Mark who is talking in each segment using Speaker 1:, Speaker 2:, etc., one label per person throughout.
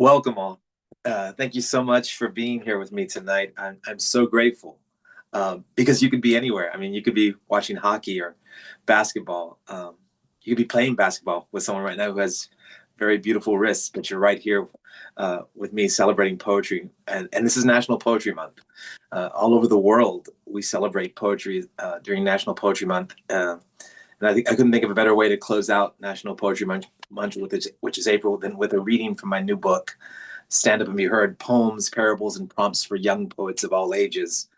Speaker 1: Welcome all. Thank you so much for being here with me tonight. I'm so grateful because you could be anywhere. I mean, you could be watching hockey or basketball. You could be playing basketball with someone right now who has very beautiful wrists, but you're right here with me celebrating poetry. And this is National Poetry Month. All over the world, we celebrate poetry during National Poetry Month. And I think I couldn't think of a better way to close out National Poetry Month, which is April, than with a reading from my new book, Stand Up and Be Heard: Poems, Parables, and Prompts for Young Poets of All Ages.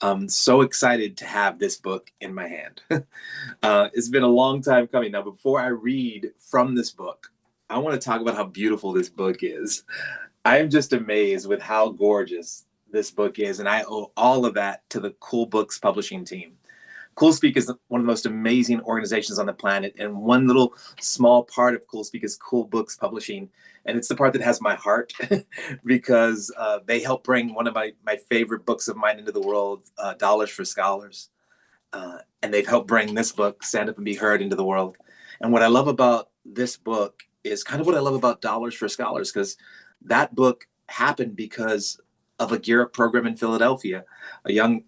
Speaker 1: I'm so excited to have this book in my hand. It's been a long time coming. Now, before I read from this book, I want to talk about how beautiful this book is. I am just amazed with how gorgeous this book is, and I owe all of that to the Cool Books publishing team. CoolSpeak is one of the most amazing organizations on the planet, and one little small part of CoolSpeak is Cool Books Publishing, and it's the part that has my heart because they help bring one of my favorite books of mine into the world, Dollars for Scholars, and they've helped bring this book, Stand Up and Be Heard, into the world. And what I love about this book is kind of what I love about Dollars for Scholars, because that book happened because of a Gear Up program in Philadelphia. A young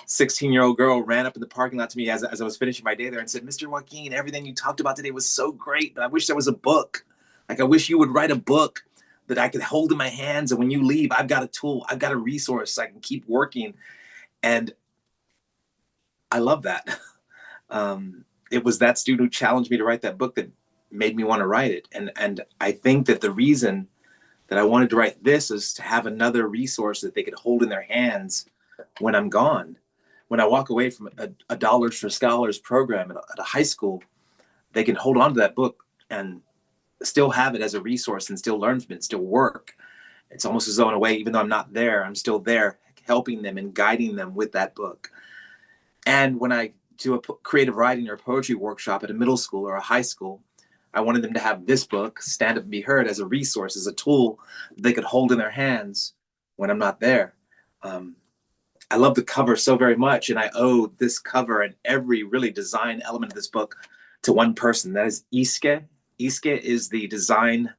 Speaker 1: 16-year-old girl ran up in the parking lot to me as I was finishing my day there and said, "Mr. Joaquin, everything you talked about today was so great, but I wish there was a book. Like, I wish you would write a book that I could hold in my hands. And when you leave, I've got a tool, I've got a resource, so I can keep working." And I love that. It was that student who challenged me to write that book that made me want to write it. And I think that the reason that I wanted to write this is to have another resource that they could hold in their hands when I'm gone. When I walk away from a Dollars for Scholars program at a high school, they can hold on to that book and still have it as a resource and still learn from it and still work. It's almost as though, in a way, even though I'm not there, I'm still there helping them and guiding them with that book. And when I do a creative writing or poetry workshop at a middle school or a high school, I wanted them to have this book, Stand Up and Be Heard, as a resource, as a tool they could hold in their hands when I'm not there. I love the cover so very much, and I owe this cover and every really design element of this book to one person. That is Iske. Iske is the design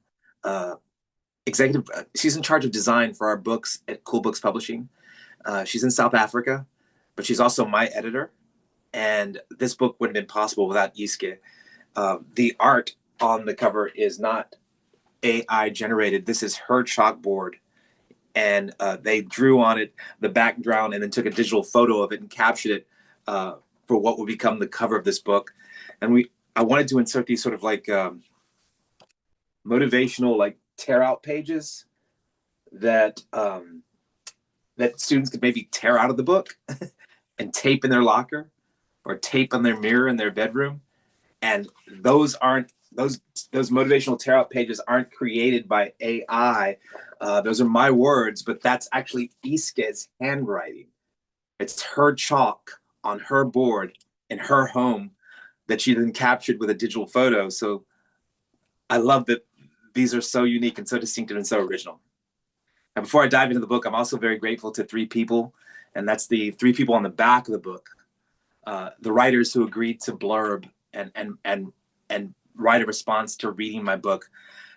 Speaker 1: executive. She's in charge of design for our books at Cool Books Publishing. She's in South Africa, but she's also my editor. And this book wouldn't have been possible without Iske. The art on the cover is not AI generated. This is her chalkboard, and they drew on it the background and then took a digital photo of it and captured it for what will become the cover of this book. And I wanted to insert these sort of like motivational, like tear out pages that that students could maybe tear out of the book and tape in their locker or tape on their mirror in their bedroom. And those motivational tear out pages aren't created by AI. Those are my words, but that's actually Iske's handwriting. It's her chalk on her board in her home that she then captured with a digital photo. So I love that these are so unique and so distinctive and so original. And before I dive into the book, I'm also very grateful to three people, and that's the three people on the back of the book, the writers who agreed to blurb and write a response to reading my book,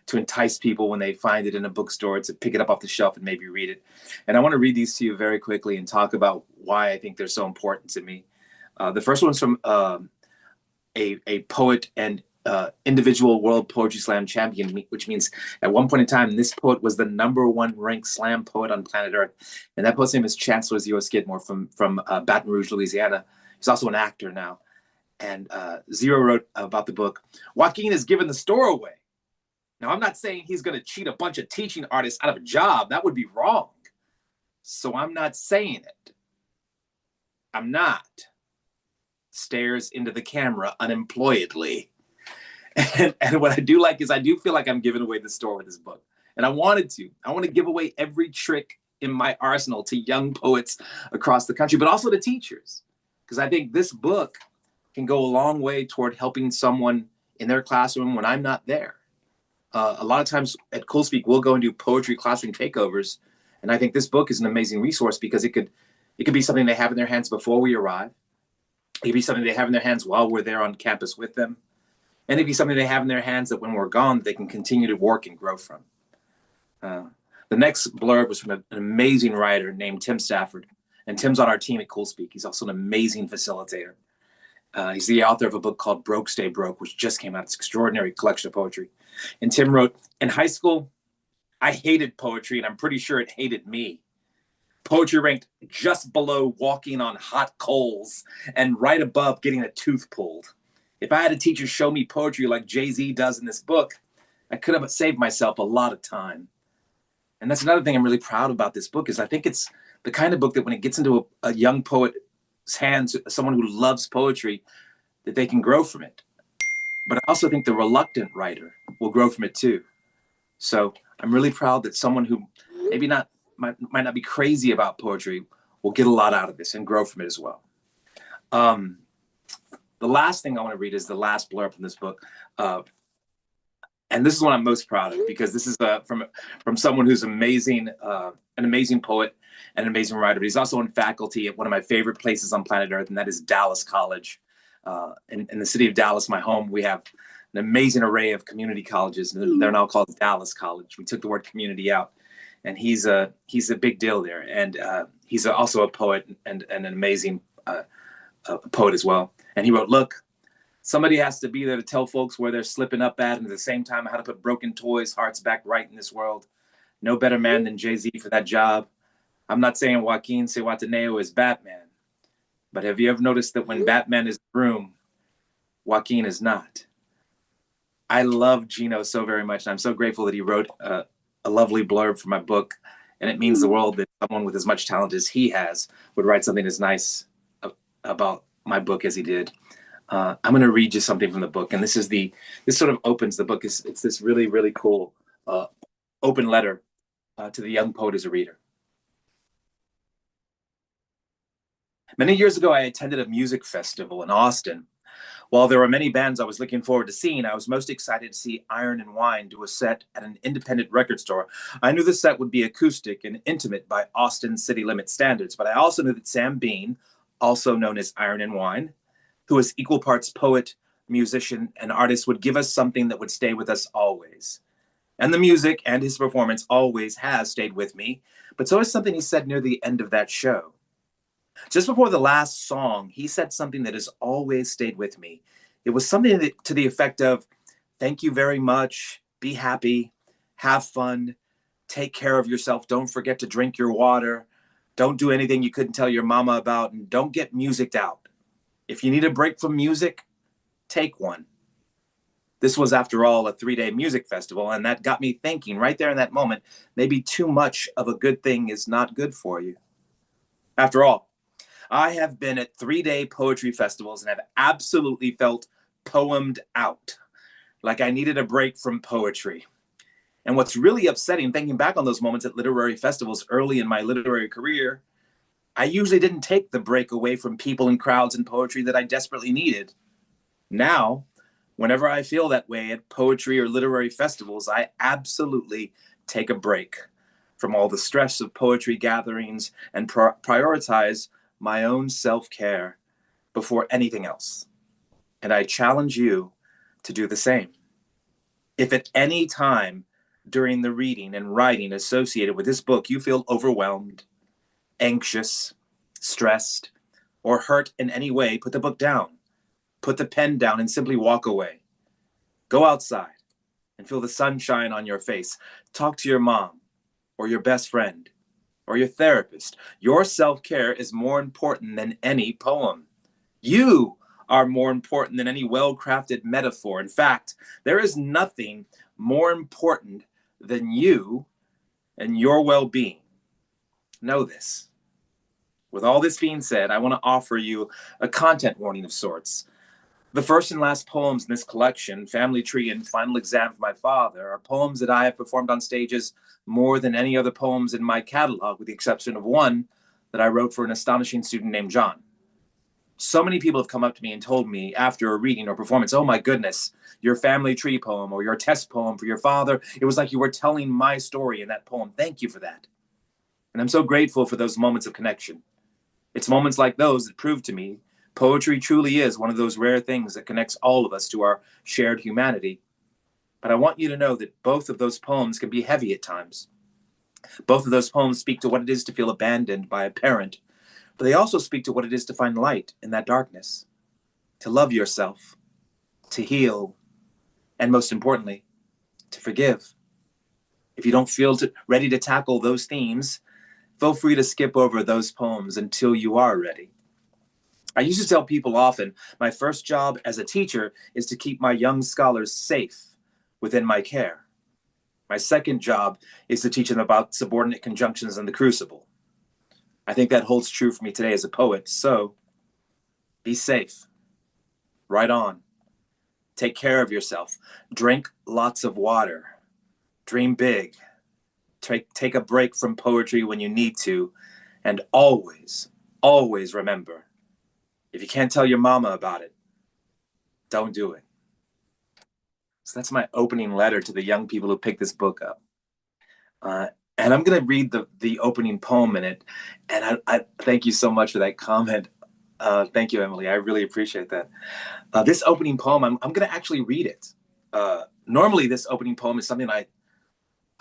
Speaker 1: to entice people when they find it in a bookstore to pick it up off the shelf and maybe read it. And I want to read these to you very quickly and talk about why I think they're so important to me. The first one's from a poet and individual World Poetry Slam champion, which means at one point in time, this poet was the #1 ranked slam poet on planet Earth. And that poet's name is Chancellor Zio Skidmore from Baton Rouge, Louisiana. He's also an actor now. And Zero wrote about the book, "Joaquin has given the store away. Now, I'm not saying he's going to cheat a bunch of teaching artists out of a job. That would be wrong. So I'm not saying it. I'm not." Stares into the camera unemployedly. And what I do like is I do feel like I'm giving away the store with this book. And I wanted to. I want to give away every trick in my arsenal to young poets across the country, but also to teachers. Because I think this book can go a long way toward helping someone in their classroom when I'm not there. A lot of times at CoolSpeak, we'll go and do poetry classroom takeovers. And I think this book is an amazing resource because it could be something they have in their hands before we arrive. It could be something they have in their hands while we're there on campus with them. And it'd be something they have in their hands that when we're gone, they can continue to work and grow from. Uh, the next blurb was from an amazing writer named Tim Stafford. And Tim's on our team at CoolSpeak. He's also an amazing facilitator. He's the author of a book called Broke Stay Broke, which just came out. It's an extraordinary collection of poetry. And Tim wrote, in high school, I hated poetry, and I'm pretty sure it hated me. Poetry ranked just below walking on hot coals and right above getting a tooth pulled. If I had a teacher show me poetry like Jay-Z does in this book, I could have saved myself a lot of time. And that's another thing I'm really proud about this book is I think it's the kind of book that when it gets into a young poet's hands, someone who loves poetry, that they can grow from it. But I also think the reluctant writer will grow from it too. So I'm really proud that someone who maybe might not be crazy about poetry will get a lot out of this and grow from it as well. The last thing I want to read is the last blurb from this book. And this is what I'm most proud of because this is from someone who's amazing, an amazing poet and an amazing writer. But he's also on faculty at one of my favorite places on planet Earth, and that is Dallas College. In the city of Dallas, my home, we have an amazing array of community colleges, and they're now called Dallas College. We took the word community out, and he's a big deal there. And he's also a poet and an amazing poet as well. And he wrote, look, somebody has to be there to tell folks where they're slipping up at, and at the same time, how to put broken toys' hearts back right in this world. No better man than Jay-Z for that job. I'm not saying Joaquín Zihuatanejo is Batman, but have you ever noticed that when Batman is in the room, Joaquín is not? I love Gino so very much, and I'm so grateful that he wrote a lovely blurb for my book, and it means the world that someone with as much talent as he has would write something as nice about my book as he did. I'm going to read you something from the book, and this sort of opens the book. It's this really, really cool open letter to the young poet as a reader. Many years ago, I attended a music festival in Austin. While there were many bands I was looking forward to seeing, I was most excited to see Iron and Wine do a set at an independent record store. I knew the set would be acoustic and intimate by Austin city limit standards, but I also knew that Sam Bean, also known as Iron and Wine, who is equal parts poet, musician, and artist, would give us something that would stay with us always. And the music and his performance always has stayed with me, but so is something he said near the end of that show. Just before the last song, he said something that has always stayed with me. It was something to the effect of, thank you very much, be happy, have fun, take care of yourself, don't forget to drink your water, don't do anything you couldn't tell your mama about, and don't get musicked out. If you need a break from music, take one. This was, after all, a 3-day music festival, and that got me thinking right there in that moment, maybe too much of a good thing is not good for you. After all, I have been at 3-day poetry festivals and have absolutely felt poemed out, like I needed a break from poetry. And what's really upsetting, thinking back on those moments at literary festivals early in my literary career, I usually didn't take the break away from people and crowds and poetry that I desperately needed. Now, whenever I feel that way at poetry or literary festivals, I absolutely take a break from all the stress of poetry gatherings and prioritize my own self-care before anything else. And I challenge you to do the same. If at any time during the reading and writing associated with this book, you feel overwhelmed, anxious, stressed, or hurt in any way, put the book down, put the pen down, and simply walk away. Go outside and feel the sunshine on your face. Talk to your mom or your best friend or your therapist. Your self-care is more important than any poem. You are more important than any well-crafted metaphor. In fact, there is nothing more important than you and your well-being. Know this. With all this being said, I want to offer you a content warning of sorts. The first and last poems in this collection, Family Tree and Final Exam for My Father, are poems that I have performed on stages more than any other poems in my catalog, with the exception of one that I wrote for an astonishing student named John. So many people have come up to me and told me after a reading or performance, oh my goodness, your Family Tree poem or your test poem for your father, it was like you were telling my story in that poem. Thank you for that. And I'm so grateful for those moments of connection. It's moments like those that prove to me poetry truly is one of those rare things that connects all of us to our shared humanity. But I want you to know that both of those poems can be heavy at times. Both of those poems speak to what it is to feel abandoned by a parent, but they also speak to what it is to find light in that darkness, to love yourself, to heal, and most importantly, to forgive. If you don't feel ready to tackle those themes, feel free to skip over those poems until you are ready. I used to tell people often, my first job as a teacher is to keep my young scholars safe within my care. My second job is to teach them about subordinate conjunctions and the crucible. I think that holds true for me today as a poet. So be safe, write on, take care of yourself, drink lots of water, dream big, take a break from poetry when you need to, and always, always remember, if you can't tell your mama about it, don't do it. So that's my opening letter to the young people who picked this book up. And I'm going to read the opening poem in it. And I thank you so much for that comment. Thank you, Emily. I really appreciate that. This opening poem, I'm going to actually read it. Normally, this opening poem is something I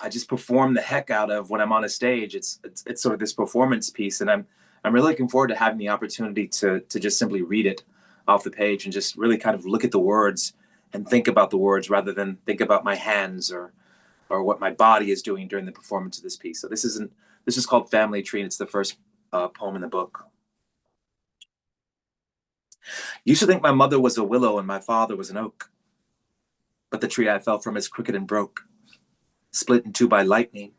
Speaker 1: just perform the heck out of when I'm on a stage. It's sort of this performance piece, and I'm really looking forward to having the opportunity to just simply read it off the page and just really kind of look at the words and think about the words rather than think about my hands or what my body is doing during the performance of this piece. So this is called Family Tree, and it's the first poem in the book. Used to think my mother was a willow and my father was an oak, but the tree I fell from is crooked and broke, split in two by lightning.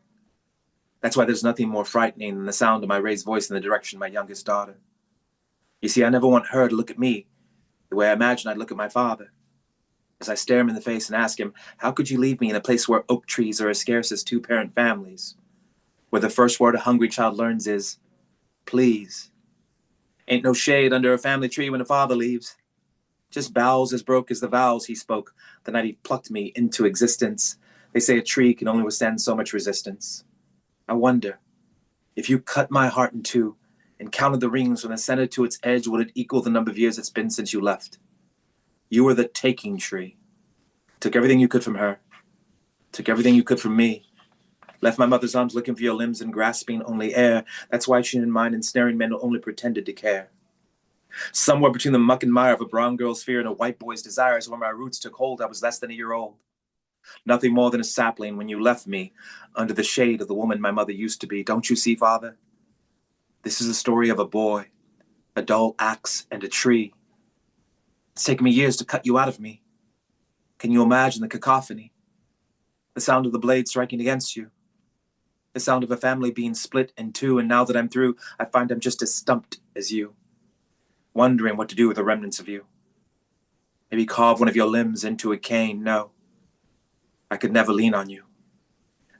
Speaker 1: That's why there's nothing more frightening than the sound of my raised voice in the direction of my youngest daughter. You see, I never want her to look at me the way I imagine I'd look at my father. As I stare him in the face and ask him, how could you leave me in a place where oak trees are as scarce as two-parent families, where the first word a hungry child learns is, please. Ain't no shade under a family tree when a father leaves. Just boughs as broke as the vows he spoke the night he plucked me into existence. They say a tree can only withstand so much resistance. I wonder, if you cut my heart in two and counted the rings from the center to its edge, would it equal the number of years it's been since you left? You were the taking tree. Took everything you could from her. Took everything you could from me. Left my mother's arms looking for your limbs and grasping only air. That's why she didn't mind ensnaring men who only pretended to care. Somewhere between the muck and mire of a brown girl's fear and a white boy's desires, where my roots took hold, I was less than a year old. Nothing more than a sapling when you left me under the shade of the woman my mother used to be. Don't you see, Father? This is a story of a boy, a dull axe, and a tree. It's taken me years to cut you out of me. Can you imagine the cacophony? The sound of the blade striking against you? The sound of a family being split in two, and now that I'm through, I find I'm just as stumped as you, wondering what to do with the remnants of you. Maybe carve one of your limbs into a cane. No, I could never lean on you.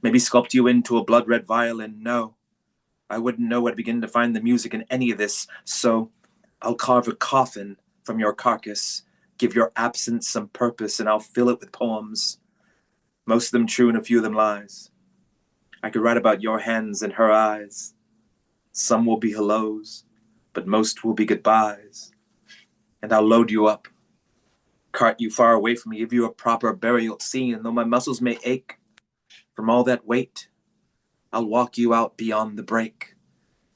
Speaker 1: Maybe sculpt you into a blood-red violin. No, I wouldn't know where to begin to find the music in any of this, so I'll carve a coffin from your carcass, give your absence some purpose, and I'll fill it with poems, most of them true and a few of them lies. I could write about your hands and her eyes. Some will be hellos, but most will be goodbyes. And I'll load you up, cart you far away from me, give you a proper burial scene, and though my muscles may ache from all that weight, I'll walk you out beyond the break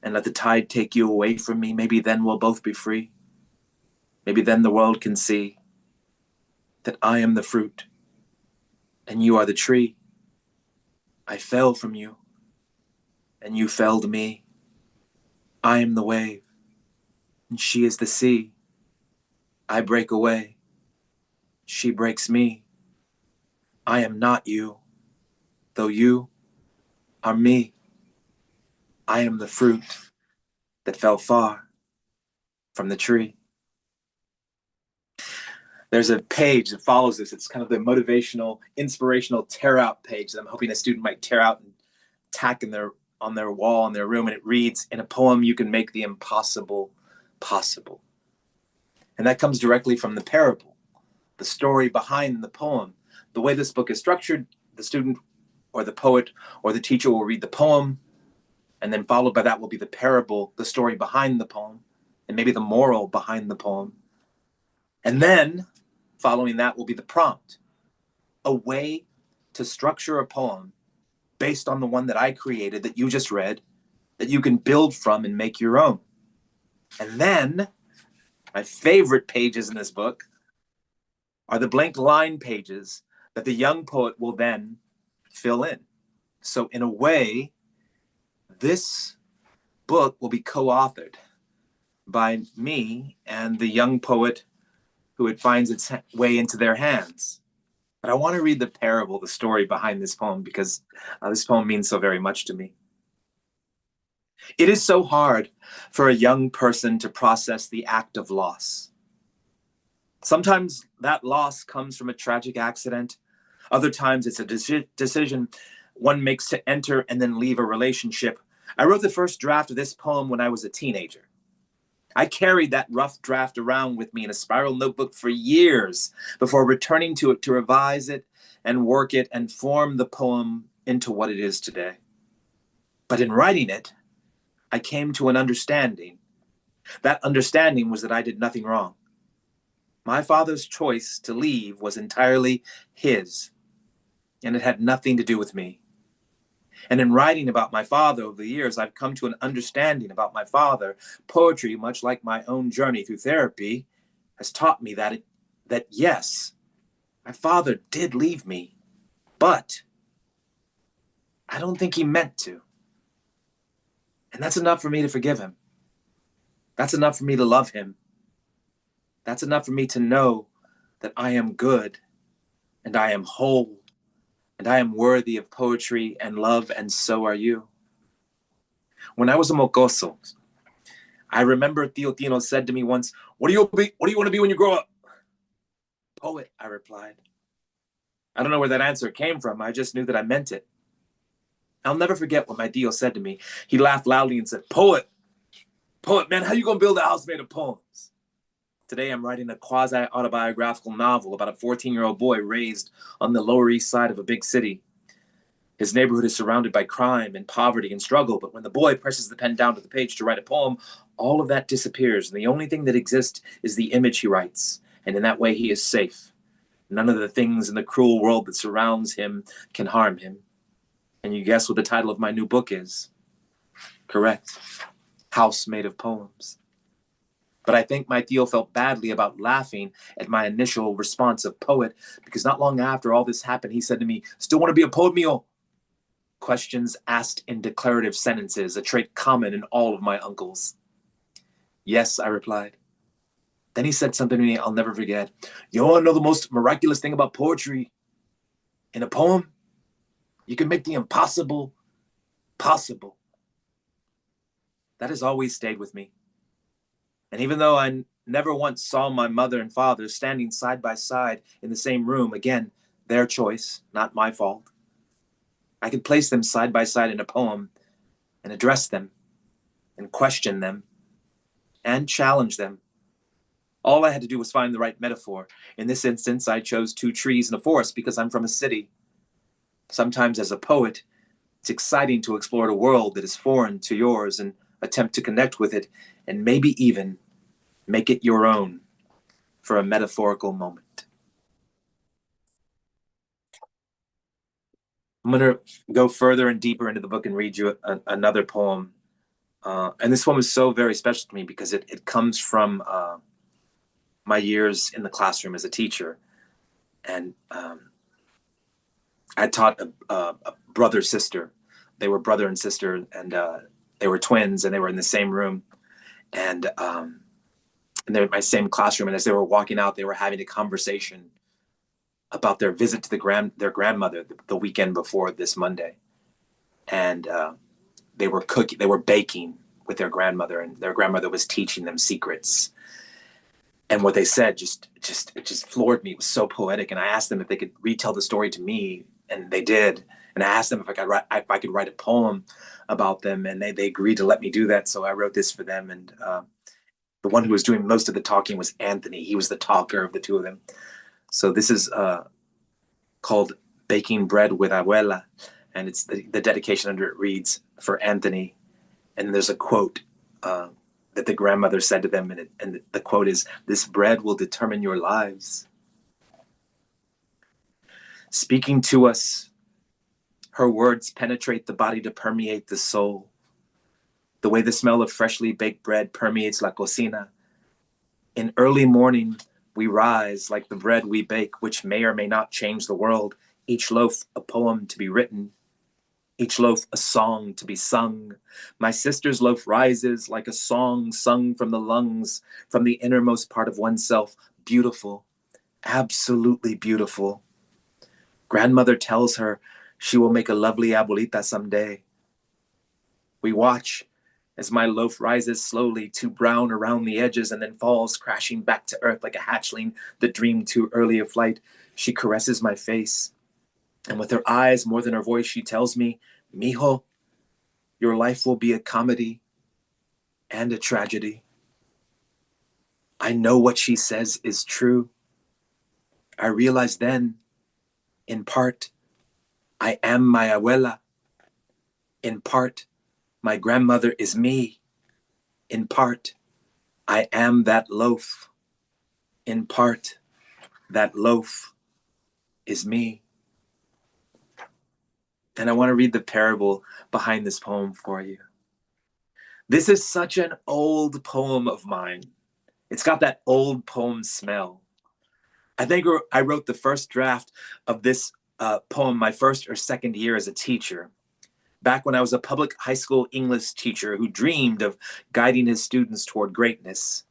Speaker 1: and let the tide take you away from me. Maybe then we'll both be free. Maybe then the world can see that I am the fruit and you are the tree. I fell from you and you felled me. I am the wave and she is the sea. I break away. She breaks me. I am not you, though you are me. I am the fruit that fell far from the tree. There's a page that follows this. It's kind of the motivational, inspirational tear out page that I'm hoping a student might tear out and tack on their wall in their room. And it reads, in a poem, you can make the impossible possible. And that comes directly from the parable, the story behind the poem. The way this book is structured, the student or the poet or the teacher will read the poem, and then followed by that will be the parable, the story behind the poem, and maybe the moral behind the poem. And then following that will be the prompt, a way to structure a poem based on the one that I created that you just read, that you can build from and make your own. And then my favorite pages in this book are the blank line pages that the young poet will then fill in. So in a way, this book will be co-authored by me and the young poet who it finds its way into their hands. But I want to read the parable, the story behind this poem, because this poem means so very much to me. It is so hard for a young person to process the act of loss. Sometimes that loss comes from a tragic accident. Other times it's a decision one makes to enter and then leave a relationship. I wrote the first draft of this poem when I was a teenager. I carried that rough draft around with me in a spiral notebook for years before returning to it to revise it and work it and form the poem into what it is today. But in writing it, I came to an understanding. That understanding was that I did nothing wrong. My father's choice to leave was entirely his, and it had nothing to do with me. And in writing about my father over the years, I've come to an understanding about my father. Poetry, much like my own journey through therapy, has taught me that yes, my father did leave me, but I don't think he meant to. And that's enough for me to forgive him. That's enough for me to love him. That's enough for me to know that I am good and I am whole and I am worthy of poetry and love, and so are you. When I was a mocoso, I remember Tio Tino said to me once, what do you want to be when you grow up? Poet, I replied. I don't know where that answer came from. I just knew that I meant it. I'll never forget what my Dio said to me. He laughed loudly and said, Poet, man, how you gonna build a house made of poems? Today I'm writing a quasi-autobiographical novel about a 14-year-old boy raised on the Lower East Side of a big city. His neighborhood is surrounded by crime and poverty and struggle, but when the boy presses the pen down to the page to write a poem, all of that disappears, and the only thing that exists is the image he writes, and in that way he is safe. None of the things in the cruel world that surrounds him can harm him. And you guess what the title of my new book is? Correct. House Made of Poems. But I think my Theo felt badly about laughing at my initial response of poet, because not long after all this happened, he said to me, still want to be a poet, mio? Questions asked in declarative sentences, a trait common in all of my uncles. Yes, I replied. Then he said something to me I'll never forget. You want to know the most miraculous thing about poetry? In a poem, you can make the impossible possible. That has always stayed with me. And even though I never once saw my mother and father standing side by side in the same room, again, their choice, not my fault, I could place them side by side in a poem and address them and question them and challenge them. All I had to do was find the right metaphor. In this instance, I chose two trees in a forest because I'm from a city. Sometimes as a poet, it's exciting to explore a world that is foreign to yours and attempt to connect with it and maybe even make it your own for a metaphorical moment. I'm going to go further and deeper into the book and read you another poem. And this one is so very special to me because it comes from my years in the classroom as a teacher. And I taught a brother-sister. They were brother and sister, and they were twins, and they were in the same room. And they were in my same classroom. And as they were walking out, they were having a conversation about their visit to their grandmother the weekend before this Monday. And they were baking with their grandmother, and their grandmother was teaching them secrets. And what they said it just floored me. It was so poetic. And I asked them if they could retell the story to me, and they did. And I asked them if I could write a poem about them, and they agreed to let me do that. So I wrote this for them. And the one who was doing most of the talking was Anthony. He was the talker of the two of them. So this is called Baking Bread with Abuela. And it's the dedication under it reads, for Anthony. And there's a quote that the grandmother said to them. And the quote is, this bread will determine your lives. Speaking to us, Her words penetrate the body to permeate the soul. The way the smell of freshly baked bread permeates la cocina. In early morning, we rise like the bread we bake, which may or may not change the world. Each loaf a poem to be written, each loaf a song to be sung. My sister's loaf rises like a song sung from the lungs, from the innermost part of oneself. Beautiful, absolutely beautiful. Grandmother tells her she will make a lovely abuelita someday. We watch as my loaf rises slowly to brown around the edges and then falls crashing back to earth like a hatchling that dreamed too early of flight. She caresses my face, and with her eyes more than her voice, she tells me, Mijo, your life will be a comedy and a tragedy. I know what she says is true. I realize then, in part, I am my abuela. In part, my grandmother is me. In part, I am that loaf. In part, that loaf is me. And I want to read the parable behind this poem for you. This is such an old poem of mine. It's got that old poem smell. I think I wrote the first draft of this poem my first or second year as a teacher, back when I was a public high school English teacher who dreamed of guiding his students toward greatness.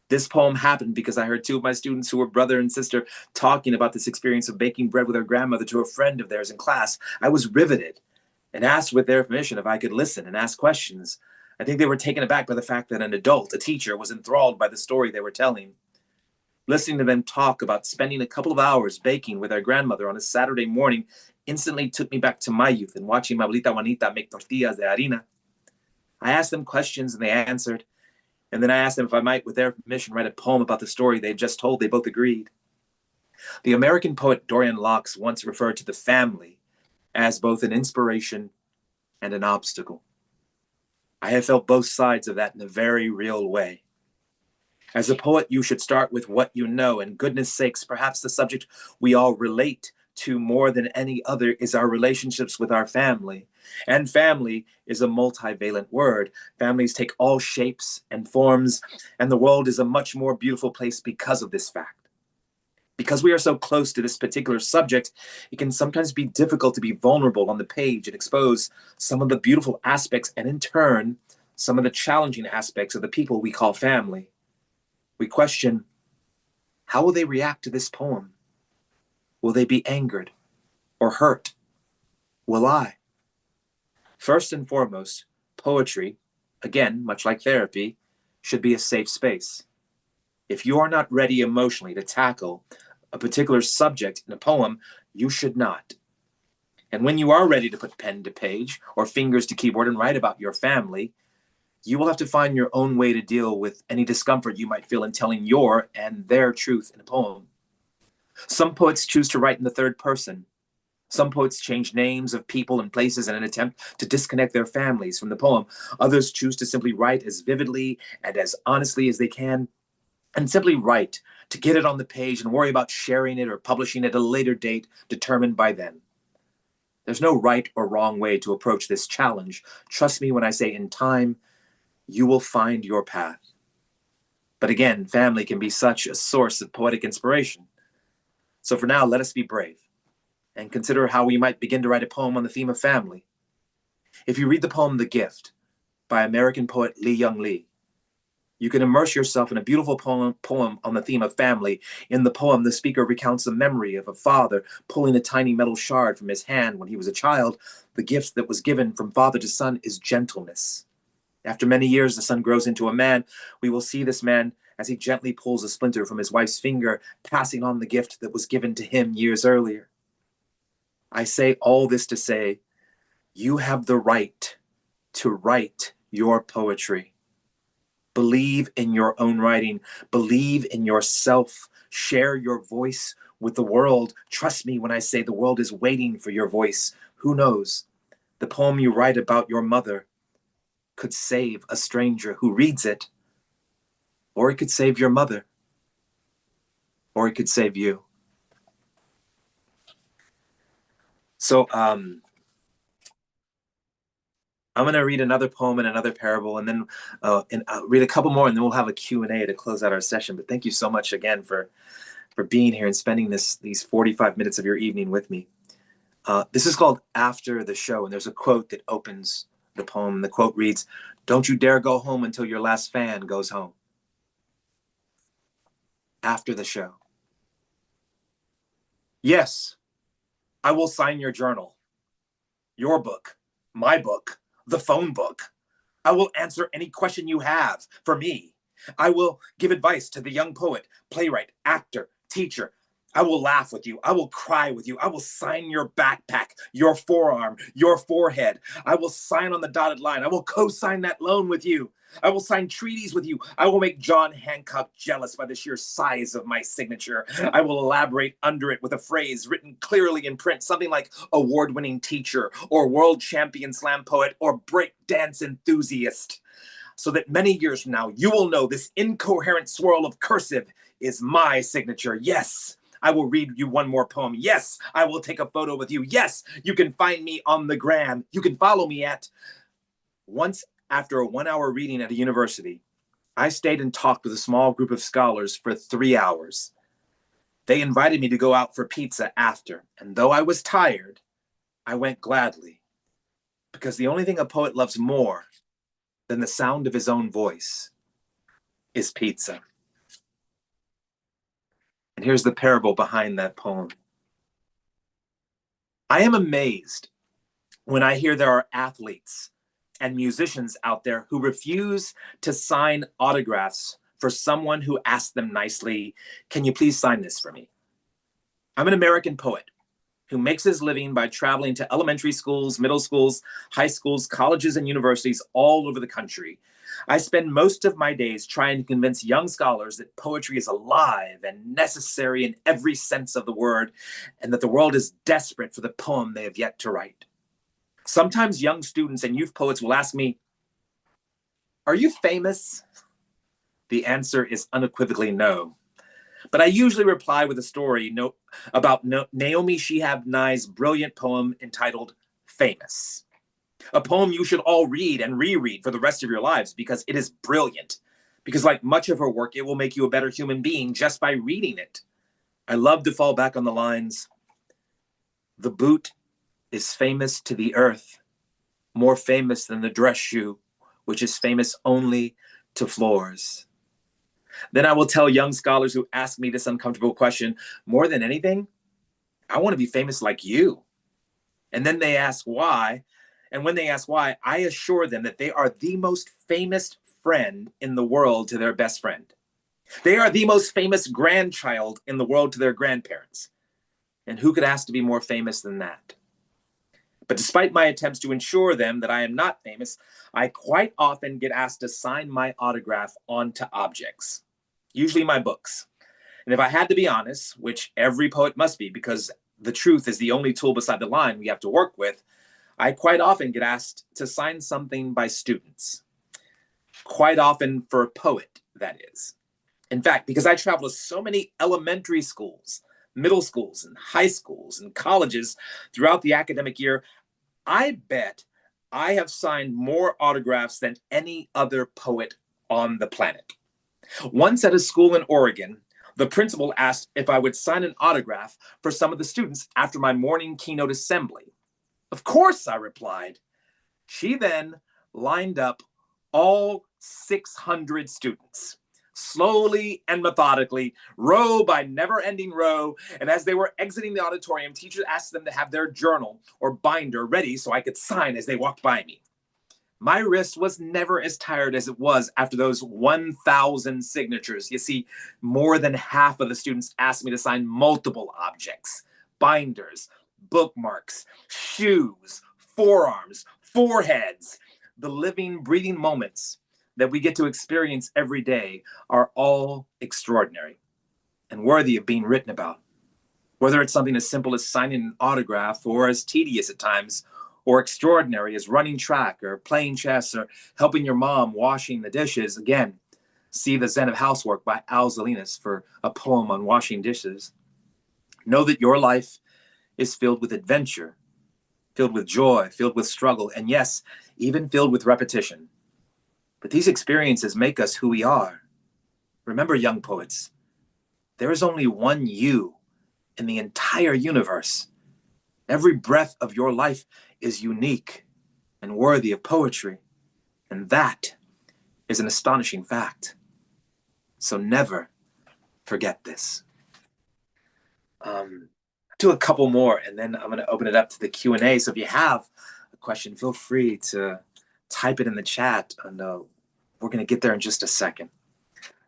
Speaker 1: This poem happened because I heard two of my students who were brother and sister talking about this experience of baking bread with their grandmother to a friend of theirs in class. I was riveted and asked with their permission if I could listen and ask questions. I think they were taken aback by the fact that an adult, a teacher, was enthralled by the story they were telling. Listening to them talk about spending a couple of hours baking with their grandmother on a Saturday morning instantly took me back to my youth and watching my abuelita Juanita make tortillas de harina. I asked them questions and they answered. And then I asked them if I might, with their permission, write a poem about the story they'd just told. They both agreed. The American poet Dorian Locke once referred to the family as both an inspiration and an obstacle. I have felt both sides of that in a very real way. As a poet, you should start with what you know, and goodness sakes, perhaps the subject we all relate to more than any other is our relationships with our family. And family is a multivalent word. Families take all shapes and forms, and the world is a much more beautiful place because of this fact. Because we are so close to this particular subject, it can sometimes be difficult to be vulnerable on the page and expose some of the beautiful aspects and, in turn, some of the challenging aspects of the people we call family. We question, how will they react to this poem? Will they be angered or hurt? Will I? First and foremost, poetry, again, much like therapy, should be a safe space. If you are not ready emotionally to tackle a particular subject in a poem, you should not. And when you are ready to put pen to page or fingers to keyboard and write about your family, you will have to find your own way to deal with any discomfort you might feel in telling your and their truth in a poem. Some poets choose to write in the third person. Some poets change names of people and places in an attempt to disconnect their families from the poem. Others choose to simply write as vividly and as honestly as they can, and simply write to get it on the page and worry about sharing it or publishing it at a later date determined by them. There's no right or wrong way to approach this challenge. Trust me when I say in time, you will find your path. But again, family can be such a source of poetic inspiration. So for now, let us be brave and consider how we might begin to write a poem on the theme of family. If you read the poem The Gift by American poet Lee Young Lee, you can immerse yourself in a beautiful poem on the theme of family. In the poem, the speaker recounts the memory of a father pulling a tiny metal shard from his hand when he was a child. The gift that was given from father to son is gentleness. After many years, the son grows into a man. We will see this man as he gently pulls a splinter from his wife's finger, passing on the gift that was given to him years earlier. I say all this to say, you have the right to write your poetry. Believe in your own writing. Believe in yourself. Share your voice with the world. Trust me when I say the world is waiting for your voice. Who knows? The poem you write about your mother could save a stranger who reads it, or it could save your mother, or it could save you. So I'm going to read another poem and another parable, and then read a couple more, and then we'll have a Q&A to close out our session. But thank you so much again for being here and spending these 45 minutes of your evening with me. This is called After the Show, and there's a quote that opens the poem. The quote reads, "Don't you dare go home until your last fan goes home." After the show. Yes, I will sign your journal, your book, my book, the phone book. I will answer any question you have for me. I will give advice to the young poet, playwright, actor, teacher. I will laugh with you. I will cry with you. I will sign your backpack, your forearm, your forehead. I will sign on the dotted line. I will co-sign that loan with you. I will sign treaties with you. I will make John Hancock jealous by the sheer size of my signature. I will elaborate under it with a phrase written clearly in print, something like award-winning teacher or world champion slam poet or break dance enthusiast, so that many years from now, you will know this incoherent swirl of cursive is my signature. Yes, I will read you one more poem. Yes, I will take a photo with you. Yes, you can find me on the gram. You can follow me at... Once, after a 1-hour reading at a university, I stayed and talked with a small group of scholars for 3 hours. They invited me to go out for pizza after, and though I was tired, I went gladly, because the only thing a poet loves more than the sound of his own voice is pizza. And here's the parable behind that poem. I am amazed when I hear there are athletes and musicians out there who refuse to sign autographs for someone who asks them nicely, "Can you please sign this for me?" I'm an American poet who makes his living by traveling to elementary schools, middle schools, high schools, colleges, and universities all over the country. I spend most of my days trying to convince young scholars that poetry is alive and necessary in every sense of the word, and that the world is desperate for the poem they have yet to write. Sometimes young students and youth poets will ask me, "Are you famous?" The answer is unequivocally no. But I usually reply with a story about Naomi Shihab Nye's brilliant poem entitled Famous. A poem you should all read and reread for the rest of your lives because it is brilliant. Because like much of her work, it will make you a better human being just by reading it. I love to fall back on the lines, "The boot is famous to the earth, more famous than the dress shoe, which is famous only to floors." Then I will tell young scholars who ask me this uncomfortable question, more than anything, I want to be famous like you. And then they ask why. And when they ask why, I assure them that they are the most famous friend in the world to their best friend. They are the most famous grandchild in the world to their grandparents. And who could ask to be more famous than that? But despite my attempts to ensure them that I am not famous, I quite often get asked to sign my autograph onto objects, usually my books. And if I had to be honest, which every poet must be because the truth is the only tool beside the line we have to work with, I quite often get asked to sign something by students. Quite often for a poet, that is. In fact, because I travel to so many elementary schools, middle schools, and high schools, and colleges throughout the academic year, I bet I have signed more autographs than any other poet on the planet. Once at a school in Oregon, the principal asked if I would sign an autograph for some of the students after my morning keynote assembly. Of course, I replied. She then lined up all 600 students, slowly and methodically, row by never-ending row, and as they were exiting the auditorium, teachers asked them to have their journal or binder ready so I could sign as they walked by me. My wrist was never as tired as it was after those 1,000 signatures. You see, more than half of the students asked me to sign multiple objects, binders, bookmarks, shoes, forearms, foreheads. The living, breathing moments that we get to experience every day are all extraordinary and worthy of being written about. Whether it's something as simple as signing an autograph or as tedious at times or extraordinary as running track or playing chess or helping your mom washing the dishes. Again, see The Zen of Housework by Al Zalinas for a poem on washing dishes. Know that your life is filled with adventure, filled with joy, filled with struggle, and yes, even filled with repetition. But these experiences make us who we are. Remember, young poets, there is only one you in the entire universe. Every breath of your life is unique and worthy of poetry. And that is an astonishing fact. So never forget this. Do a couple more, and then I'm going to open it up to the Q&A. So if you have a question, feel free to type it in the chat, and we're going to get there in just a second.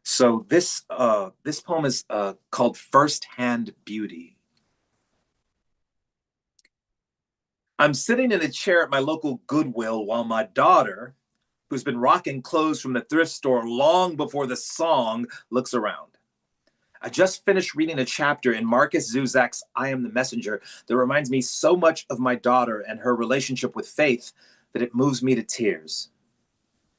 Speaker 1: So this poem is called First-Hand Beauty. I'm sitting in a chair at my local Goodwill while my daughter, who's been rocking clothes from the thrift store long before the song, looks around. I just finished reading a chapter in Marcus Zuzak's I Am the Messenger that reminds me so much of my daughter and her relationship with faith that it moves me to tears.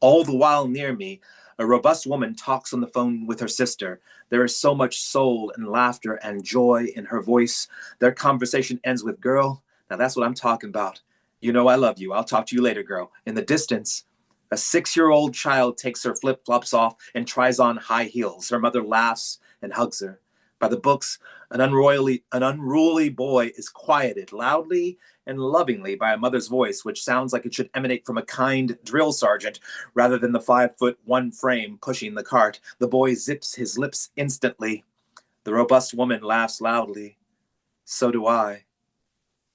Speaker 1: All the while near me, a robust woman talks on the phone with her sister. There is so much soul and laughter and joy in her voice. Their conversation ends with, "Girl, now that's what I'm talking about. You know I love you. I'll talk to you later, girl." In the distance, a 6-year-old child takes her flip-flops off and tries on high heels. Her mother laughs and hugs her. By the books, an unruly boy is quieted loudly and lovingly by a mother's voice, which sounds like it should emanate from a kind drill sergeant rather than the 5'1" frame pushing the cart. The boy zips his lips instantly. The robust woman laughs loudly. So do I.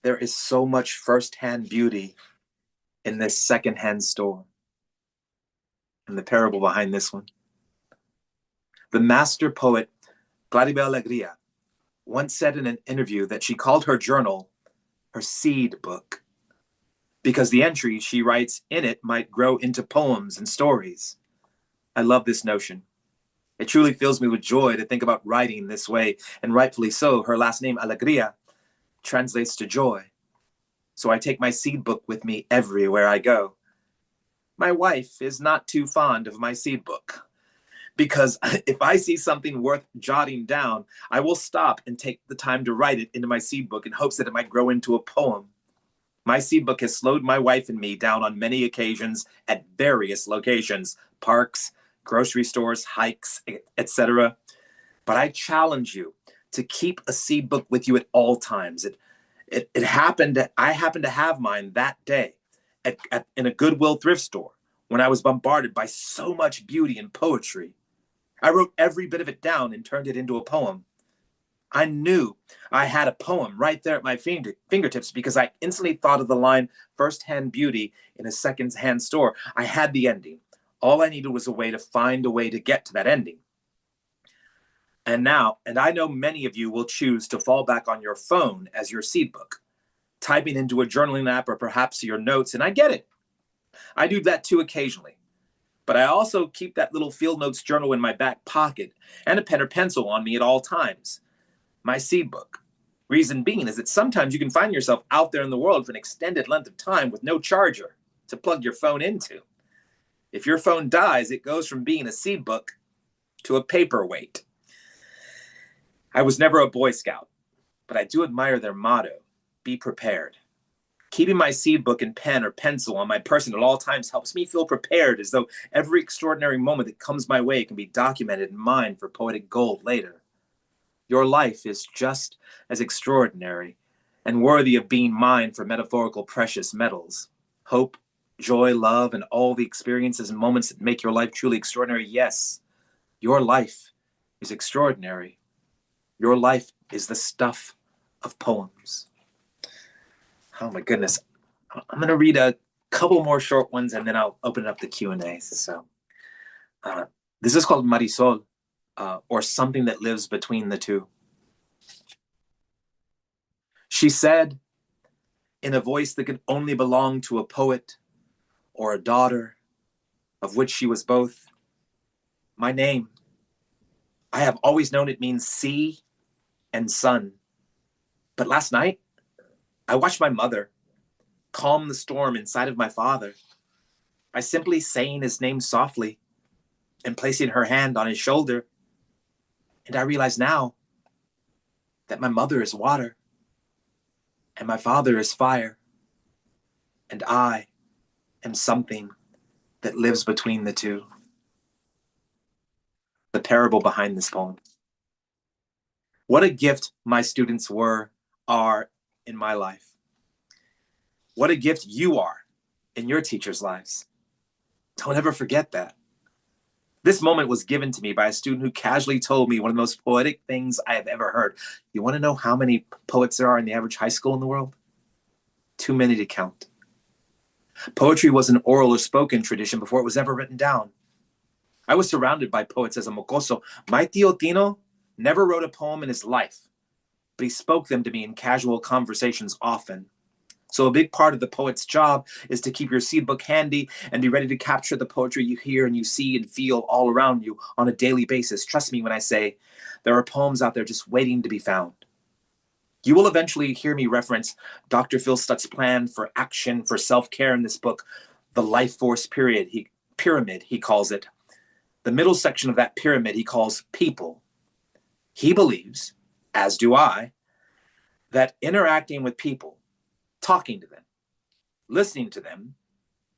Speaker 1: There is so much first-hand beauty in this second-hand store. And the parable behind this one. The master poet Claribel Alegría once said in an interview that she called her journal her seed book because the entries she writes in it might grow into poems and stories. I love this notion. It truly fills me with joy to think about writing this way, and rightfully so. Her last name, Alegría, translates to joy. So I take my seed book with me everywhere I go. My wife is not too fond of my seed book, because if I see something worth jotting down, I will stop and take the time to write it into my seed book in hopes that it might grow into a poem. My seed book has slowed my wife and me down on many occasions at various locations, parks, grocery stores, hikes, etc. But I challenge you to keep a seed book with you at all times. It happened that I happened to have mine that day in a Goodwill thrift store when I was bombarded by so much beauty and poetry. I wrote every bit of it down and turned it into a poem. I knew I had a poem right there at my fingertips because I instantly thought of the line, "First-hand beauty in a second-hand store." I had the ending. All I needed was a way to get to that ending. And I know many of you will choose to fall back on your phone as your seed book, typing into a journaling app or perhaps your notes, and I get it. I do that too occasionally. But I also keep that little field notes journal in my back pocket and a pen or pencil on me at all times. My seed book. Reason being is that sometimes you can find yourself out there in the world for an extended length of time with no charger to plug your phone into. If your phone dies, it goes from being a seed book to a paperweight. I was never a Boy Scout, but I do admire their motto, "Be prepared." Keeping my seed book and pen or pencil on my person at all times helps me feel prepared, as though every extraordinary moment that comes my way can be documented and mined for poetic gold later. Your life is just as extraordinary and worthy of being mined for metaphorical precious metals. Hope, joy, love, and all the experiences and moments that make your life truly extraordinary. Yes, your life is extraordinary. Your life is the stuff of poems. Oh my goodness. I'm going to read a couple more short ones and then I'll open up the Q&A. So this is called Marisol, or Something That Lives Between the Two. She said, in a voice that could only belong to a poet or a daughter, of which she was both, "My name. I have always known it means sea and sun. But last night, I watched my mother calm the storm inside of my father by simply saying his name softly and placing her hand on his shoulder. And I realize now that my mother is water and my father is fire. and I am something that lives between the two. The parable behind this poem. What a gift my students are in my life. What a gift you are in your teachers' lives. Don't ever forget that. This moment was given to me by a student who casually told me one of the most poetic things I have ever heard. You want to know how many poets there are in the average high school in the world? Too many to count. Poetry was an oral or spoken tradition before it was ever written down. I was surrounded by poets as a mocoso. My tío Tino never wrote a poem in his life, but he spoke them to me in casual conversations often. So a big part of the poet's job is to keep your seed book handy and be ready to capture the poetry you hear and you see and feel all around you on a daily basis. Trust me when I say there are poems out there just waiting to be found. You will eventually hear me reference Dr. Phil Stutt's plan for action for self-care in this book, the life force pyramid, he calls it. The middle section of that pyramid he calls people. He believes, as do I, that interacting with people, talking to them, listening to them,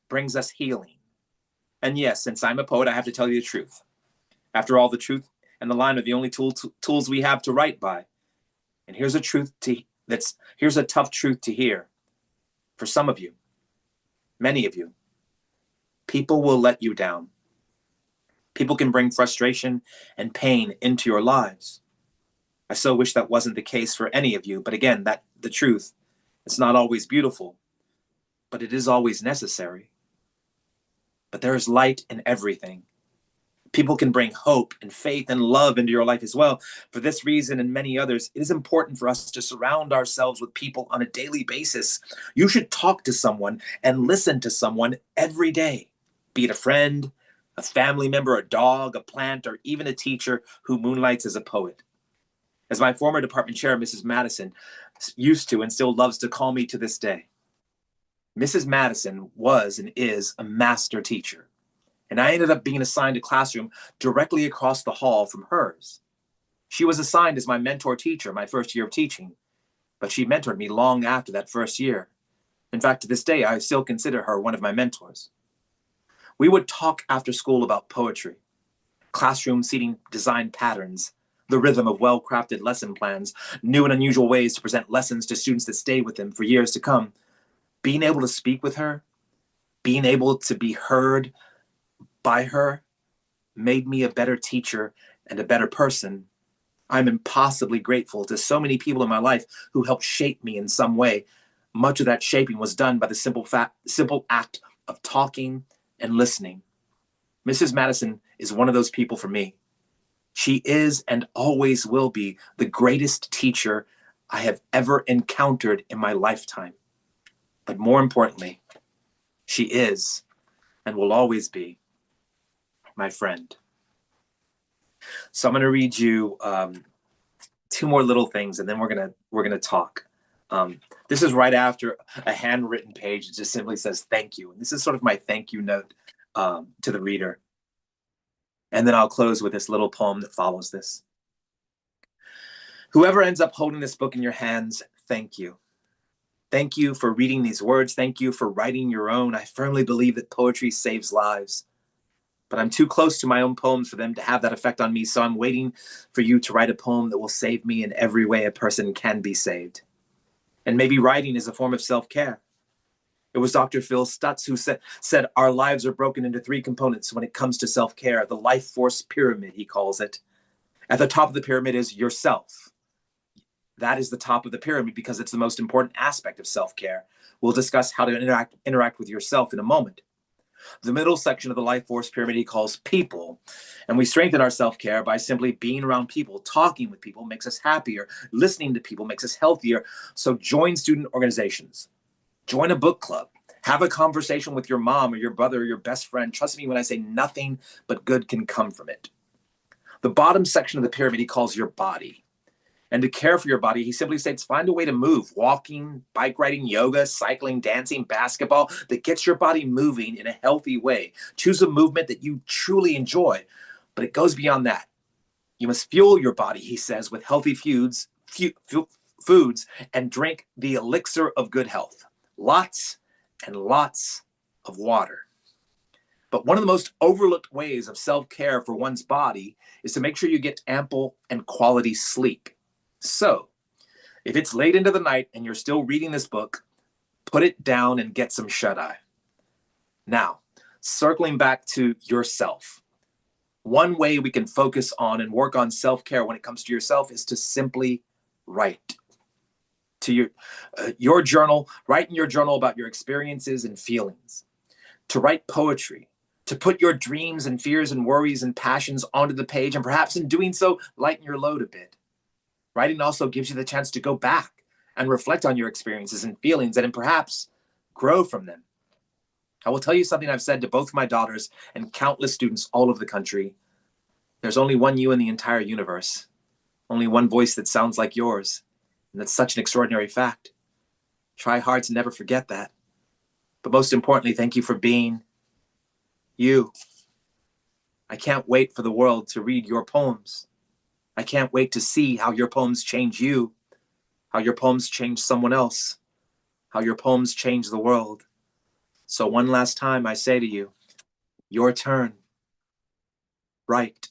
Speaker 1: brings us healing. And yes, since I'm a poet, I have to tell you the truth. After all, the truth and the line are the only tools we have to write by. And here's a tough truth to hear. For some of you, many of you, people will let you down. People can bring frustration and pain into your lives. I so wish that wasn't the case for any of you, but again, the truth. It's not always beautiful, but it is always necessary. But there is light in everything. People can bring hope and faith and love into your life as well. For this reason and many others, it is important for us to surround ourselves with people on a daily basis. You should talk to someone and listen to someone every day, be it a friend, a family member, a dog, a plant, or even a teacher who moonlights as a poet. As my former department chair, Mrs. Madison, used to and still loves to call me to this day. Mrs. Madison was and is a master teacher, and I ended up being assigned a classroom directly across the hall from hers. She was assigned as my mentor teacher my first year of teaching, but she mentored me long after that first year. In fact, to this day, I still consider her one of my mentors. We would talk after school about poetry, classroom seating design patterns, the rhythm of well-crafted lesson plans, new and unusual ways to present lessons to students that stay with them for years to come. Being able to speak with her, being able to be heard by her, made me a better teacher and a better person. I'm impossibly grateful to so many people in my life who helped shape me in some way. Much of that shaping was done by the simple act of talking and listening. Mrs. Madison is one of those people for me. She is and always will be the greatest teacher I have ever encountered in my lifetime. But more importantly, she is and will always be my friend. So I'm going to read you two more little things, and then we're gonna talk. This is right after a handwritten page. It just simply says thank you, and this is sort of my thank you note to the reader. And then I'll close with this little poem that follows this. Whoever ends up holding this book in your hands, thank you. Thank you for reading these words. Thank you for writing your own. I firmly believe that poetry saves lives, but I'm too close to my own poems for them to have that effect on me. So I'm waiting for you to write a poem that will save me in every way a person can be saved. And maybe writing is a form of self-care. It was Dr. Phil Stutz who said our lives are broken into three components when it comes to self-care. The life force pyramid, he calls it. At the top of the pyramid is yourself. That is the top of the pyramid because it's the most important aspect of self-care. We'll discuss how to interact with yourself in a moment. The middle section of the life force pyramid he calls people. And we strengthen our self-care by simply being around people. Talking with people makes us happier. Listening to people makes us healthier. So join student organizations. Join a book club. Have a conversation with your mom or your brother or your best friend. Trust me when I say nothing but good can come from it. The bottom section of the pyramid he calls your body. And to care for your body, he simply states, find a way to move. Walking, bike riding, yoga, cycling, dancing, basketball that gets your body moving in a healthy way. Choose a movement that you truly enjoy, but it goes beyond that. You must fuel your body, he says, with healthy foods and drink the elixir of good health. Lots and lots of water. But one of the most overlooked ways of self-care for one's body is to make sure you get ample and quality sleep. So, if it's late into the night and you're still reading this book, put it down and get some shut-eye. Now, circling back to yourself, one way we can focus on and work on self-care when it comes to yourself is to simply write. To your journal, write in your journal about your experiences and feelings. To write poetry, to put your dreams and fears and worries and passions onto the page, and perhaps in doing so, lighten your load a bit. Writing also gives you the chance to go back and reflect on your experiences and feelings and perhaps grow from them. I will tell you something I've said to both my daughters and countless students all over the country. There's only one you in the entire universe, only one voice that sounds like yours, and that's such an extraordinary fact. Try hard to never forget that. But most importantly, thank you for being you. I can't wait for the world to read your poems. I can't wait to see how your poems change you, how your poems change someone else, how your poems change the world. So one last time I say to you, your turn. Write.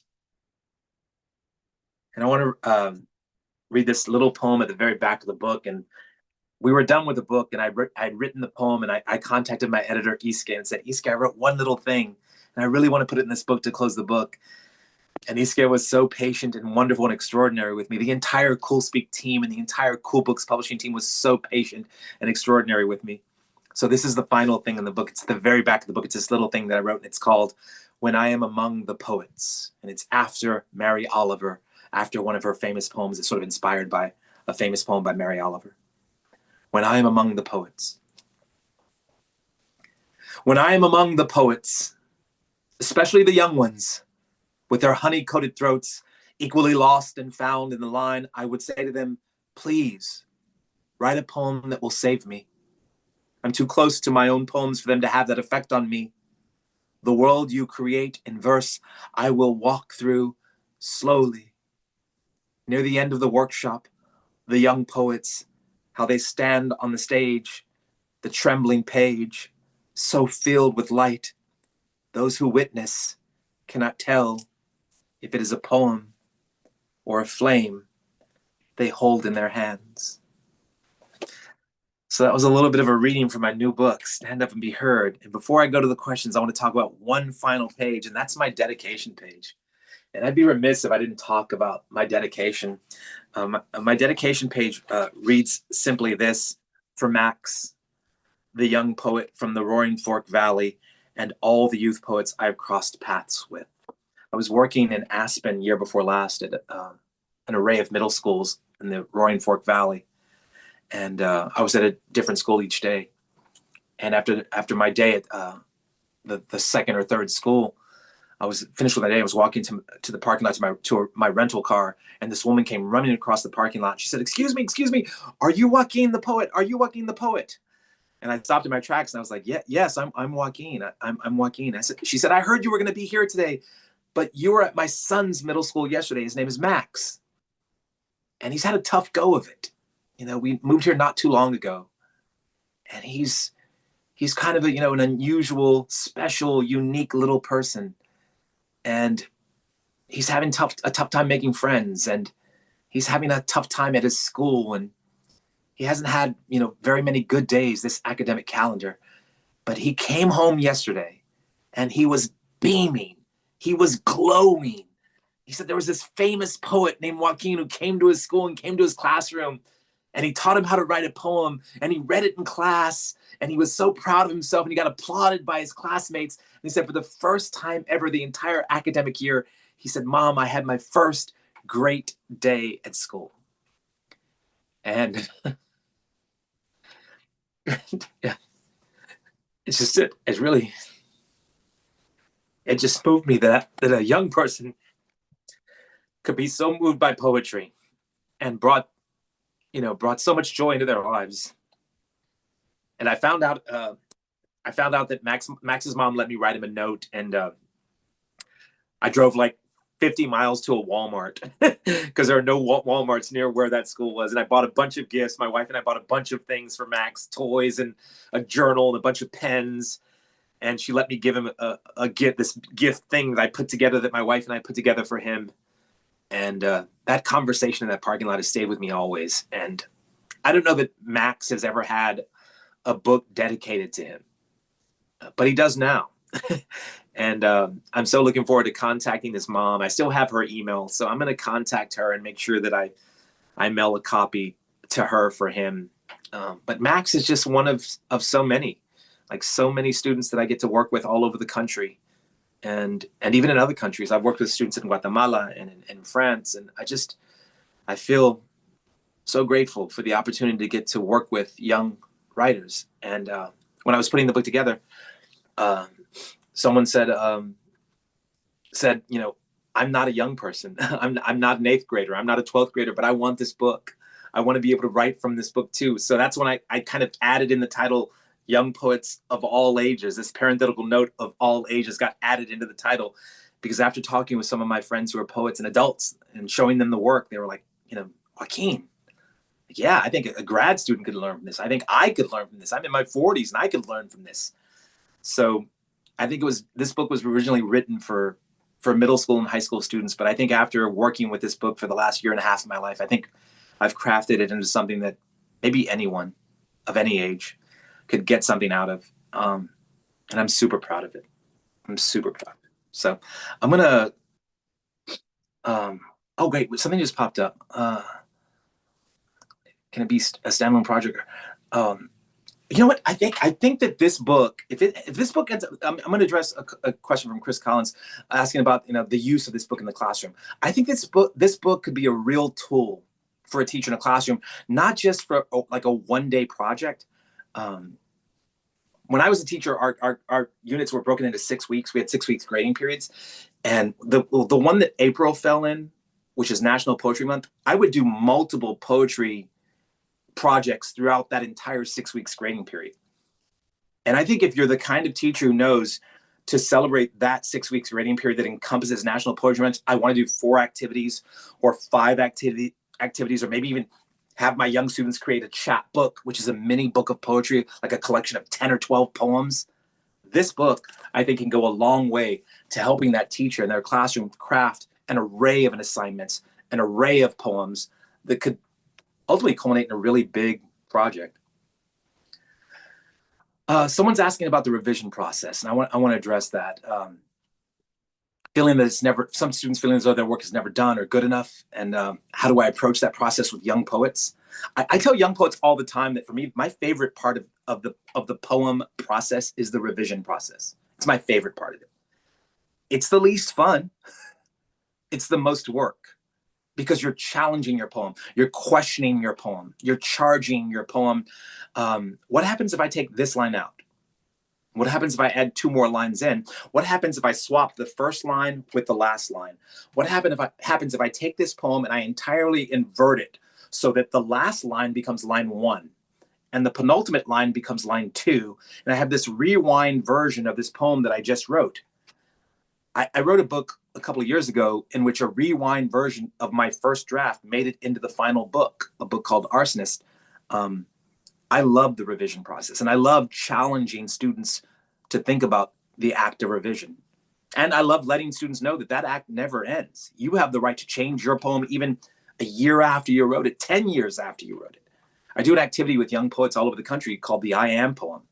Speaker 1: And I want to read this little poem at the very back of the book. And we were done with the book, and I'd written the poem, and I contacted my editor, Iske, and said, Iske, I wrote one little thing, and I really want to put it in this book to close the book. And Iske was so patient and wonderful and extraordinary with me. The entire Cool Speak team and the entire Cool Books publishing team was so patient and extraordinary with me. So this is the final thing in the book. It's the very back of the book. It's this little thing that I wrote, and it's called When I Am Among the Poets. And it's after Mary Oliver, after one of her famous poems. It's sort of inspired by a famous poem by Mary Oliver. When I am among the poets. When I am among the poets, especially the young ones, with their honey-coated throats, equally lost and found in the line, I would say to them, please, write a poem that will save me. I'm too close to my own poems for them to have that effect on me. The world you create in verse, I will walk through slowly. Near the end of the workshop, the young poets, how they stand on the stage, the trembling page, so filled with light. Those who witness cannot tell if it is a poem or a flame they hold in their hands. So that was a little bit of a reading from my new book, Stand Up and Be Heard. And before I go to the questions, I want to talk about one final page, and that's my dedication page. And I'd be remiss if I didn't talk about my dedication. My dedication page reads simply this: for Max, the young poet from the Roaring Fork Valley, and all the youth poets I've crossed paths with. I was working in Aspen year before last at an array of middle schools in the Roaring Fork Valley. And I was at a different school each day. And after my day at the second or third school, I was finished with my day. I was walking to the parking lot to my rental car, and this woman came running across the parking lot. She said, excuse me, are you Joaquín the poet? Are you Joaquín the poet? And I stopped in my tracks, and I was like, yes, I'm Joaquín. I'm Joaquín. She said, I heard you were going to be here today, but you were at my son's middle school yesterday. His name is Max. And he's had a tough go of it. You know, we moved here not too long ago. And he's kind of an unusual, special, unique little person. And he's having a tough time making friends. And he's having a tough time at his school. And he hasn't had, very many good days this academic calendar. But he came home yesterday and he was beaming. He was glowing. He said there was this famous poet named Joaquín who came to his school and came to his classroom, and he taught him how to write a poem, and he read it in class, and he was so proud of himself, and he got applauded by his classmates. And he said for the first time ever the entire academic year, he said, Mom, I had my first great day at school. And yeah, it's just it just moved me that a young person could be so moved by poetry and brought so much joy into their lives. And I found out that Max's mom let me write him a note, and I drove like 50 miles to a Walmart because there are no Walmarts near where that school was. And I bought a bunch of gifts. My wife and I bought a bunch of things for Max, toys and a journal and a bunch of pens. And she let me give him a gift, this gift thing that I put together, that my wife and I put together for him. And that conversation in that parking lot has stayed with me always. And I don't know that Max has ever had a book dedicated to him, but he does now. And I'm so looking forward to contacting his mom. I still have her email, so I'm going to contact her and make sure that I mail a copy to her for him. But Max is just one of so many, like so many students that I get to work with all over the country, and even in other countries. I've worked with students in Guatemala and in France, and I feel so grateful for the opportunity to get to work with young writers. And when I was putting the book together, someone said, I'm not a young person. I'm not an 8th grader. I'm not a 12th grader, but I want this book. I want to be able to write from this book too. So that's when I kind of added in the title, Young Poets of All Ages. This parenthetical note of all ages got added into the title because after talking with some of my friends who are poets and adults and showing them the work, they were like, Joaquin, yeah, I think a grad student could learn from this. I think I could learn from this. I'm in my 40s and I could learn from this. So I think this book was originally written for middle school and high school students. But I think after working with this book for the last year and a half of my life, I think I've crafted it into something that maybe anyone of any age could get something out of. And I'm super proud of it. I'm super proud of it. So I'm going to, oh, great. Something just popped up. Can it be a standalone project? You know what? I think that this book, if this book ends up, I'm going to address a question from Chris Collins asking about the use of this book in the classroom. I think this book could be a real tool for a teacher in a classroom, not just for like a one-day project. When I was a teacher, our units were broken into 6 weeks. We had 6 weeks grading periods, and the one that April fell in, which is National Poetry Month, I would do multiple poetry projects throughout that entire 6 weeks grading period. And I think if you're the kind of teacher who knows to celebrate that 6 weeks grading period that encompasses National Poetry Month, I want to do 4 activities or 5 activities, or maybe even have my young students create a chapbook, which is a mini book of poetry, like a collection of 10 or 12 poems. This book, I think, can go a long way to helping that teacher in their classroom craft an array of assignments, an array of poems that could ultimately culminate in a really big project. Someone's asking about the revision process, and I want to address that. Feeling that some students feeling as though their work is never done or good enough, and how do I approach that process with young poets? I tell young poets all the time that for me, my favorite part of the poem process is the revision process. It's my favorite part of it. It's the least fun. It's the most work, because you're challenging your poem, you're questioning your poem, you're charging your poem. What happens if I take this line out? What happens if I add 2 more lines in? What happens if I swap the first line with the last line? What happens if I take this poem and I entirely invert it so that the last line becomes line 1 and the penultimate line becomes line 2, and I have this rewind version of this poem that I just wrote? I wrote a book a couple of years ago in which a rewind version of my first draft made it into the final book, a book called Arsonist. I love the revision process, and I love challenging students to think about the act of revision. And I love letting students know that act never ends. You have the right to change your poem even a year after you wrote it, 10 years after you wrote it. I do an activity with young poets all over the country called the I Am poem.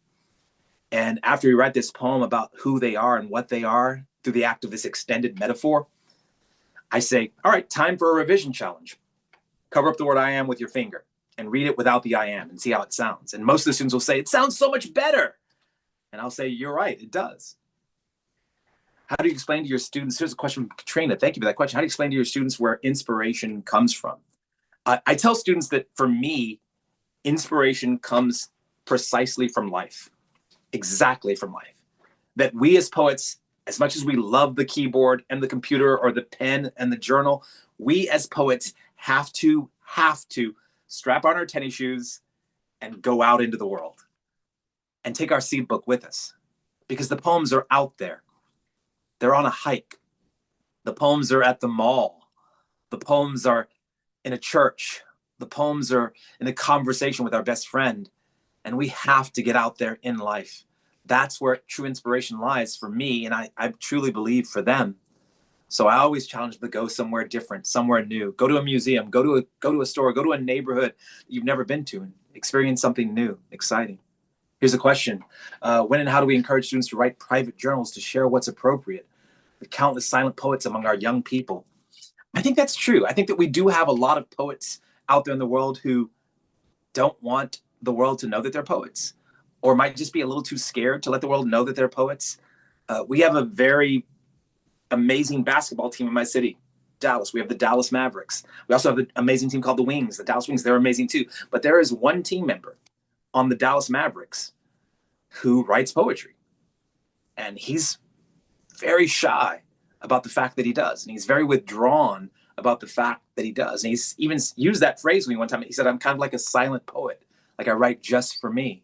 Speaker 1: And after we write this poem about who they are and what they are through the act of this extended metaphor, I say, all right, time for a revision challenge. Cover up the word I am with your finger and read it without the I am and see how it sounds. And most of the students will say, it sounds so much better. And I'll say, you're right, it does. How do you explain to your students? Here's a question from Katrina. Thank you for that question. How do you explain to your students where inspiration comes from? I tell students that for me, inspiration comes precisely from life, exactly from life. That we as poets, as much as we love the keyboard and the computer or the pen and the journal, we as poets have to strap on our tennis shoes and go out into the world and take our seed book with us, because the poems are out there. They're on a hike. The poems are at the mall. The poems are in a church. The poems are in a conversation with our best friend. And we have to get out there in life. That's where true inspiration lies for me, and I truly believe for them. So I always challenge them to go somewhere different, somewhere new. Go to a museum, go to a store, go to a neighborhood you've never been to, and experience something new, exciting. Here's a question. When and how do we encourage students to write private journals to share what's appropriate? The countless silent poets among our young people. I think that's true. I think that we do have a lot of poets out there in the world who don't want the world to know that they're poets, or might just be a little too scared to let the world know that they're poets. We have a very amazing basketball team in my city, Dallas. We have the Dallas Mavericks. We also have an amazing team called the Wings, the Dallas Wings. They're amazing too. But there is one team member on the Dallas Mavericks who writes poetry. And he's very shy about the fact that he does. And he's very withdrawn about the fact that he does. And he's even used that phrase with me one time. He said, I'm kind of like a silent poet. Like I write just for me.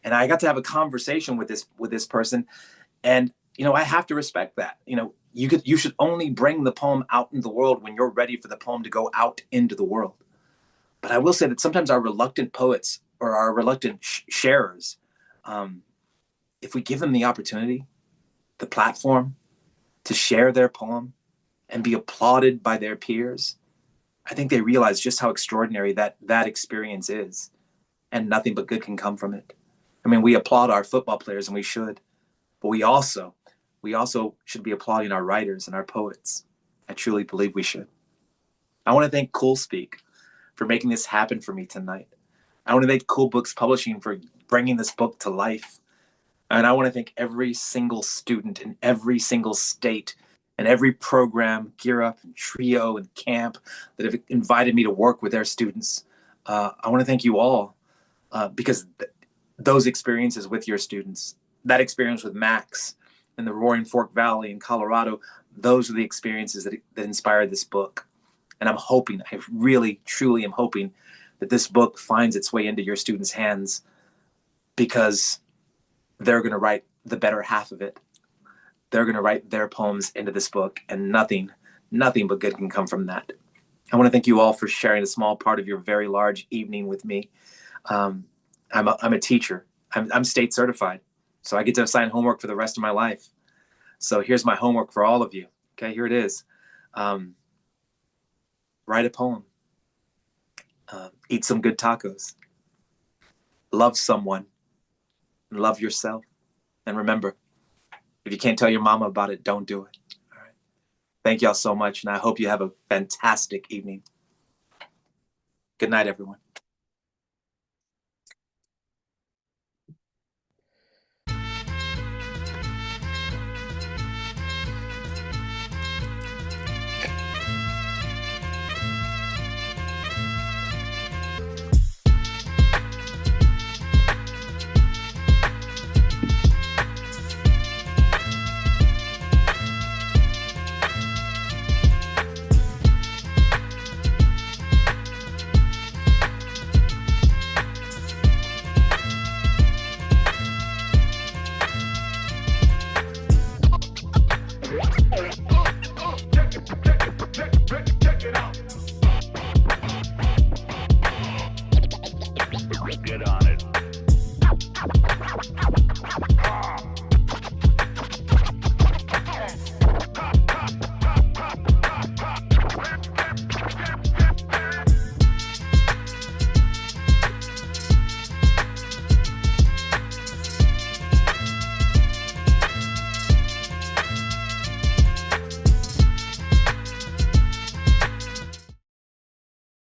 Speaker 1: And I got to have a conversation with this person. And, I have to respect that. You should only bring the poem out into the world when you're ready for the poem to go out into the world. But I will say that sometimes our reluctant poets or our reluctant sharers, if we give them the opportunity, the platform to share their poem and be applauded by their peers, I think they realize just how extraordinary that experience is, and nothing but good can come from it. I mean, we applaud our football players, and we should, but we also should be applauding our writers and our poets. I truly believe we should. I want to thank Cool Speak for making this happen for me tonight. I want to thank Cool Books Publishing for bringing this book to life. And I want to thank every single student in every single state and every program, Gear Up and Trio and Camp, that have invited me to work with their students. I want to thank you all because those experiences with your students, that experience with Max in the Roaring Fork Valley in Colorado, those are the experiences that inspired this book. And I'm hoping, I really, truly am hoping that this book finds its way into your students' hands, because they're going to write the better half of it. They're going to write their poems into this book, and nothing but good can come from that. I want to thank you all for sharing a small part of your very large evening with me. I'm a teacher. I'm state certified, so I get to assign homework for the rest of my life. So here's my homework for all of you. Okay, here it is. Write a poem. Eat some good tacos. Love someone. And love yourself. And remember, if you can't tell your mama about it, don't do it. All right. Thank y'all so much, and I hope you have a fantastic evening. Good night, everyone.